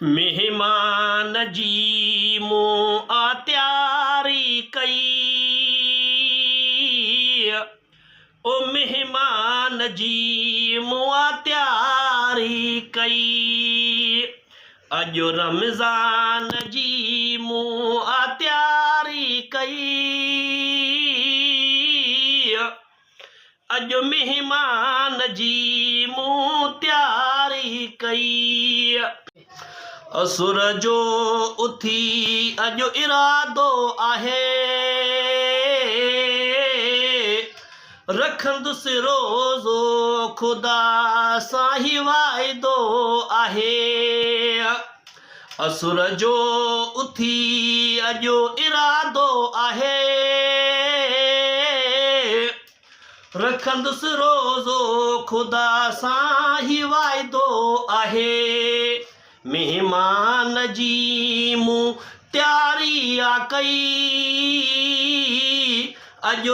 मेहमान जी मूं आ त्यारी कई। ओ मेहमान जी मूं आ त्यारी कई। अॼु रमज़ान जी मूं आ त्यारी कई। अॼु मेहमान जी मूं त्यारी कई। असुर जो उथी अॼु इरादो आहे, रखंदुसि रोज़ो ख़ुदा सां ही वाइदो आहे। असुर जो उथी अॼु इरादो आहे, रखंदुसि रोज़ो ख़ुदा सां ही वाइदो आहे। मेहमान जी मूं त्यारी आ कई। अॼु